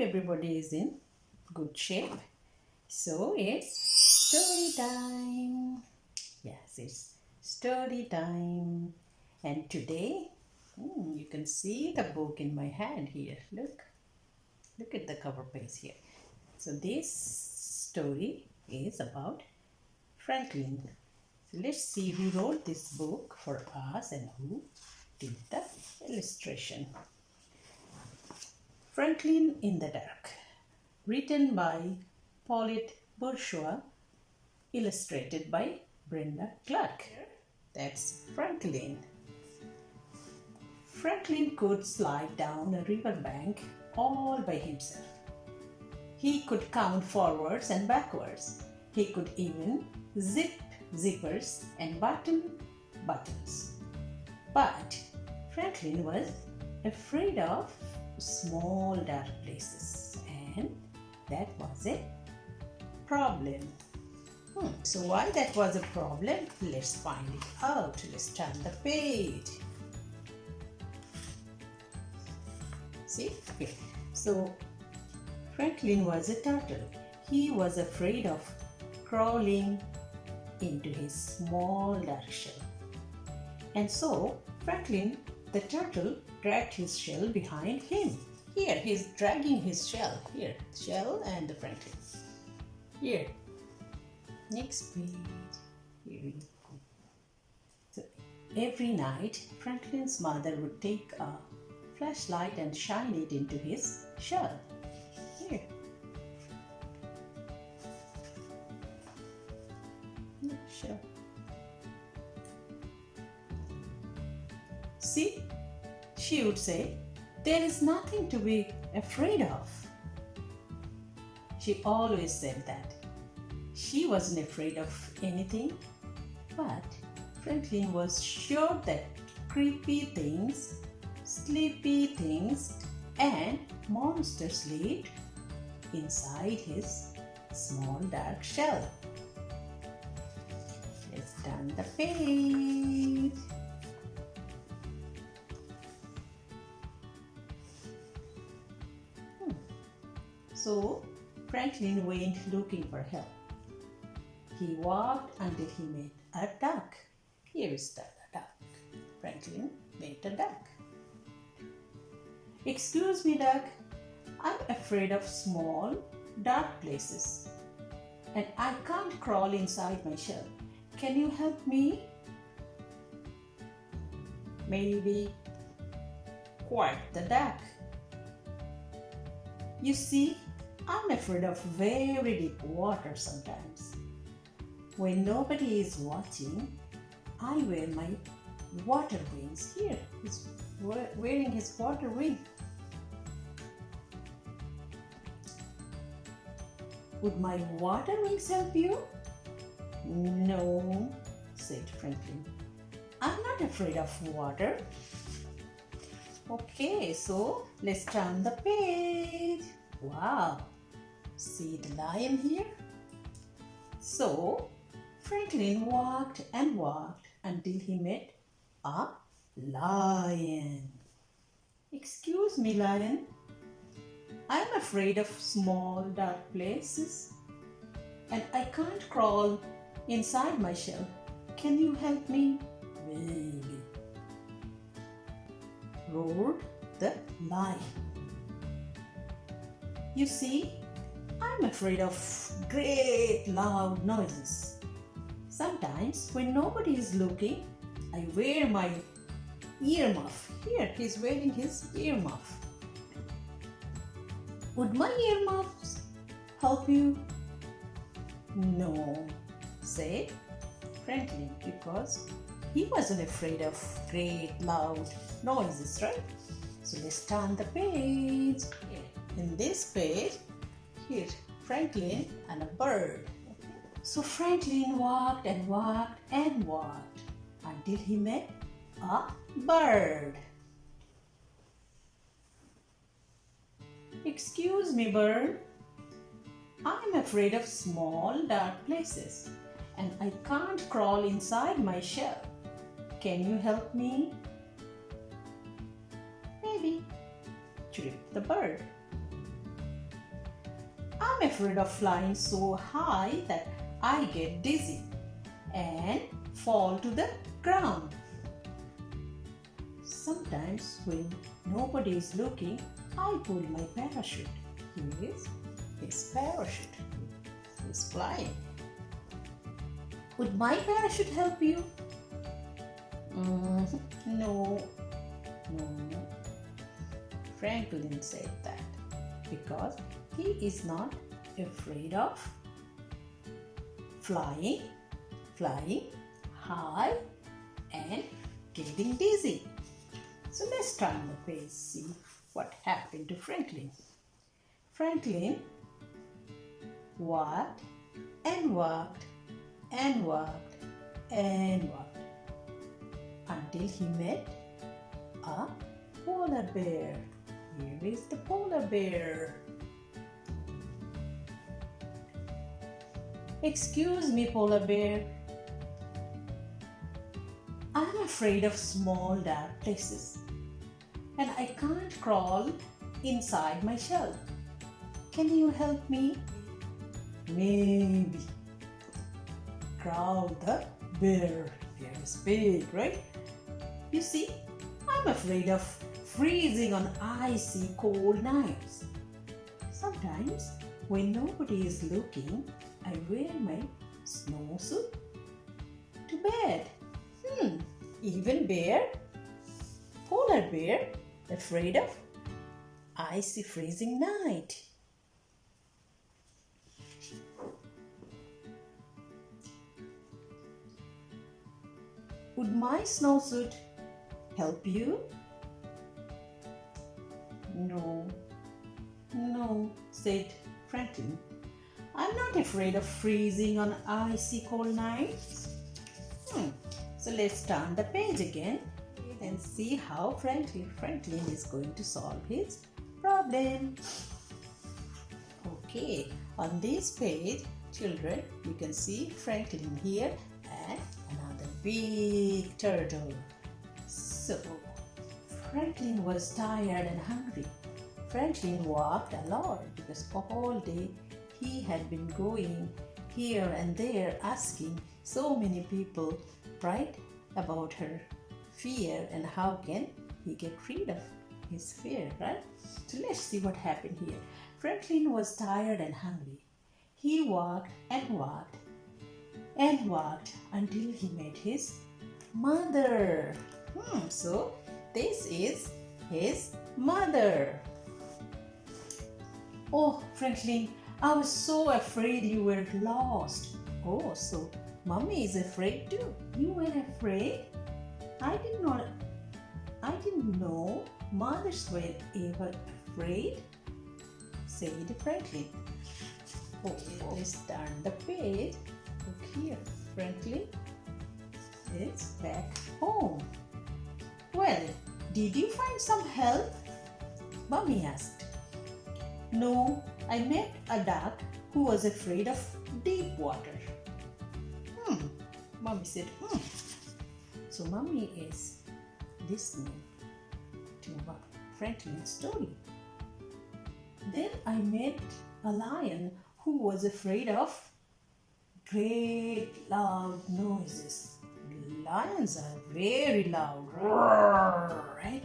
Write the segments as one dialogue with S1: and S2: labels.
S1: everybody is in good shape. So it's story time. Yes, it's story time. And today, you can see the book in my hand here. Look at the cover page here. So this story is about Franklin. So let's see who wrote this book for us and who did the illustration. Franklin in the Dark, written by Paulette Bourgeois, illustrated by Brenda Clark. That's Franklin. Franklin could slide down a riverbank all by himself. He could count forwards and backwards. He could even zip zippers and button buttons. But Franklin was afraid of small dark places, and that was a problem. So why that was a problem? Let's find it out. Let's turn the page. See here. So Franklin was a turtle. He was afraid of crawling into his small dark shell. And so Franklin the turtle dragged his shell behind him. Here he's dragging his shell. Here, shell and the Franklin. Here. Next page. Here we go. So every night Franklin's mother would take a flashlight and shine it into his shell. Here. Sure. See, she would say, there is nothing to be afraid of. She always said that. She wasn't afraid of anything, but Franklin was sure that creepy things, sleepy things, and monsters lived inside his small dark shell. Let's turn the page. So Franklin went looking for help. He walked until he met a duck. Here is the duck. Franklin met a duck. Excuse me, duck. I'm afraid of small, dark places, and I can't crawl inside my shell. Can you help me? Maybe, quacked the duck. You see, I'm afraid of very deep water sometimes. When nobody is watching, I wear my water wings. Here, he's wearing his water wing. Would my water wings help you? No, said Franklin. I'm not afraid of water. Okay, so let's turn the page. Wow, see the lion here? So Franklin walked and walked until he met a lion. Excuse me, lion. I'm afraid of small dark places, and I can't crawl inside my shell. Can you help me? Maybe, roared the lion. You see, I'm afraid of great loud noises. Sometimes when nobody is looking, I wear my earmuff. Here, he's wearing his earmuff. Would my earmuffs help you? No, said Franklin, because he wasn't afraid of great loud noises, right? So let's turn the page. In this page, here, Franklin and a bird. So Franklin walked and walked and walked until he met a bird. Excuse me, bird. I'm afraid of small dark places, and I can't crawl inside my shell. Can you help me? Maybe, chirped the bird. I'm afraid of flying so high that I get dizzy and fall to the ground. Sometimes when nobody is looking, I pull my parachute. Here is his parachute. He's flying. Would my parachute help you? No. Franklin said that because he is not afraid of flying high and getting dizzy. So let's turn the page, see what happened to Franklin. Franklin walked and walked and walked and walked until he met a polar bear. Here is the polar bear. Excuse me, polar bear. I'm afraid of small dark places and I can't crawl inside my shell. Can you help me? Maybe. Growled the bear. Bear is big, right? You see, I'm afraid of freezing on icy cold nights. Sometimes when nobody is looking, I wear my snowsuit to bed. Even bear, polar bear, afraid of icy freezing night. Would my snowsuit help you? No, said Franklin. I'm not afraid of freezing on icy cold nights. So let's turn the page again and see how Franklin is going to solve his problem. Okay, on this page, children, you can see Franklin here and another big turtle. So, Franklin was tired and hungry. Franklin walked a lot because all day he had been going here and there asking so many people, right, about her fear and how can he get rid of his fear, right? So let's see what happened here. Franklin was tired and hungry. He walked and walked and walked until he met his mother. So this is his mother. Oh, Franklin, I was so afraid you were lost. Oh, so Mommy is afraid too. You were afraid? I didn't know mothers were ever afraid, said Franklin. Okay, let's turn the page. Look here, Franklin is back home. Well, did you find some help? Mommy asked. No, I met a duck who was afraid of deep water. Mommy said, So Mommy is listening to Franklin's story. Then I met a lion who was afraid of great loud noises. Lions are very loud, right?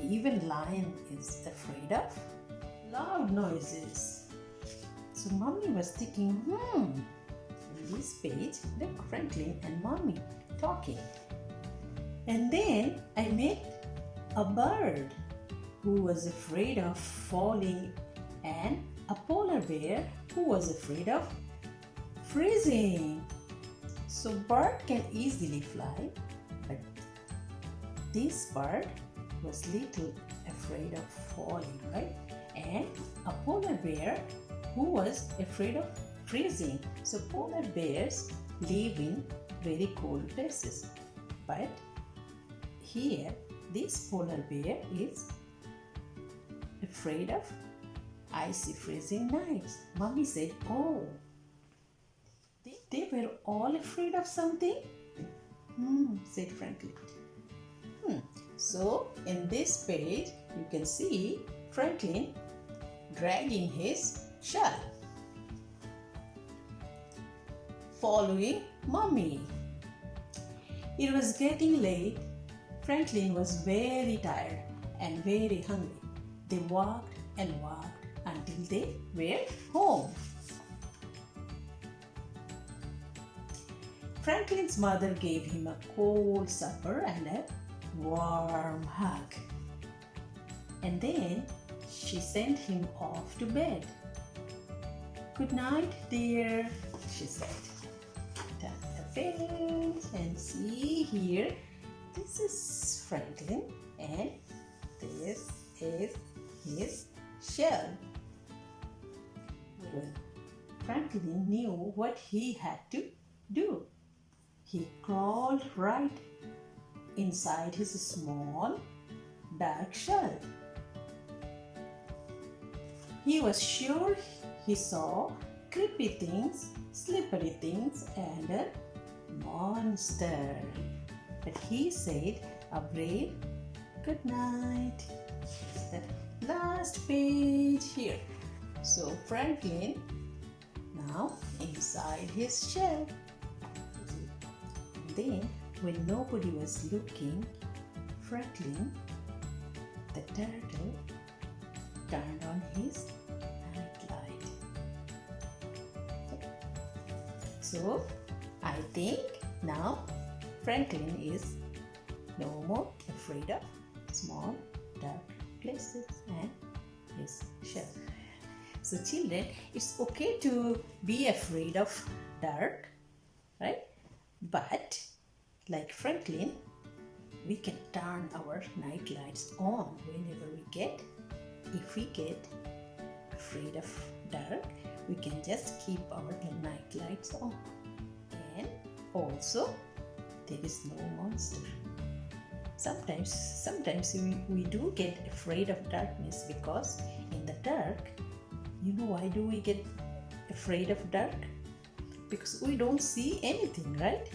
S1: Even lion is afraid of loud noises. So Mommy was thinking, in this page, look, Franklin and Mommy talking. And then I met a bird who was afraid of falling and a polar bear who was afraid of freezing. So bird can easily fly, but this bird was little afraid of falling, right? And a polar bear who was afraid of freezing. So polar bears live in very cold places. But here, this polar bear is afraid of icy freezing nights. Mommy said, oh, they were all afraid of something? Said Franklin. So in this page, you can see Franklin dragging his shell. following Mummy. It was getting late. Franklin was very tired and very hungry. They walked and walked until they were home. Franklin's mother gave him a cold supper and a warm hug. And then she sent him off to bed. "Good night, dear," she said. Turn the page and see here. This is Franklin and this is his shell. Well, Franklin knew what he had to do. He crawled right inside his small dark shell. He was sure he saw creepy things, slippery things, and a monster. But he said a brave good night. The last page here. So Franklin now inside his shell. Then when nobody was looking, Franklin, the turtle, turned on his nightlight. So I think now Franklin is no more afraid of small dark places and his shell. So children, it's okay to be afraid of dark, right? But like Franklin, we can turn our night lights on whenever if we get afraid of dark, we can just keep our night lights on. And also, there is no monster. Sometimes we do get afraid of darkness because in the dark, you know why do we get afraid of dark? Because we don't see anything, right?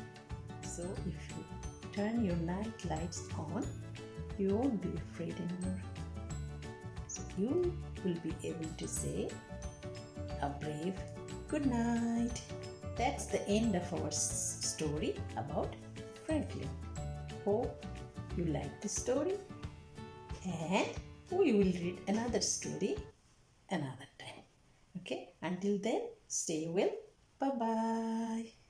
S1: So if you turn your night lights on, you won't be afraid anymore. So you will be able to say a brave good night. That's the end of our story about Franklin. Hope you like the story, and we will read another story another time. Okay, until then, stay well. Bye bye.